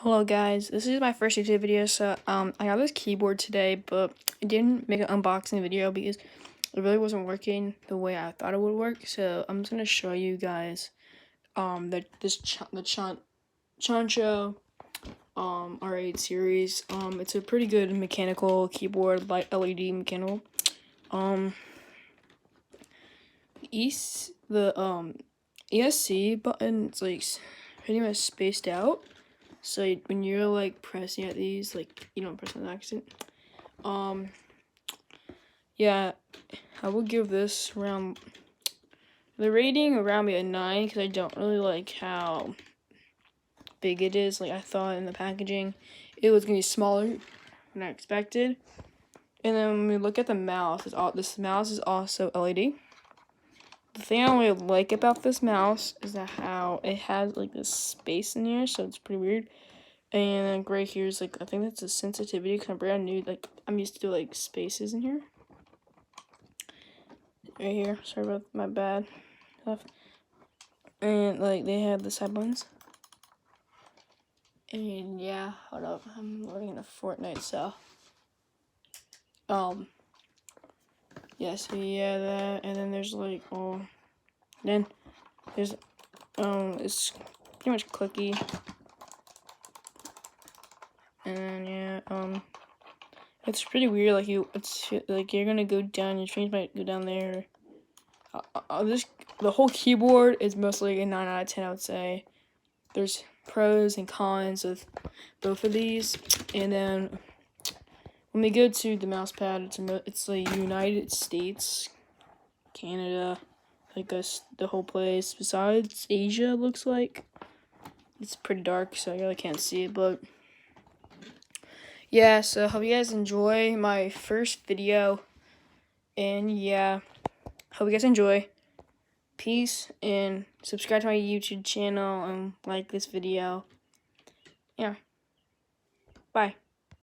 Hello guys, this is my first YouTube video, so I got this keyboard today, but I didn't make an unboxing video because it really wasn't working the way I thought it would work. So I'm just gonna show you guys the ChonChow R8 series. It's a pretty good mechanical keyboard, like LED mechanical. The ESC button, it's like pretty much spaced out. So when you're like pressing at these, like you don't press on accident. Yeah, I would give this around the rating around me a 9 because I don't really like how big it is. Like I thought in the packaging, it was gonna be smaller than I expected. And then when we look at the mouse, this mouse is also LED. The thing I really like about this mouse is that how it has like this space in here, so it's pretty weird. And then right here is like, I think that's a sensitivity because I'm brand new. Like I'm used to like spaces in here. Right here, sorry about my bad stuff. And like they have the side buttons. And yeah, hold up, I'm loading in a Fortnite cell. Yeah, so yeah, that, and then there's like, then there's, it's pretty much clicky. And then, yeah, it's pretty weird, like, it's like, you're gonna go down, your screen might go down there. The whole keyboard is mostly a 9 out of 10, I would say. There's pros and cons of both of these. And then, when we go to the mouse pad, it's like United States, Canada, like the whole place. Besides Asia, looks like. It's pretty dark, so I really can't see it, but yeah, so hope you guys enjoy my first video. And yeah, hope you guys enjoy. Peace, and subscribe to my YouTube channel and like this video. Yeah. Bye.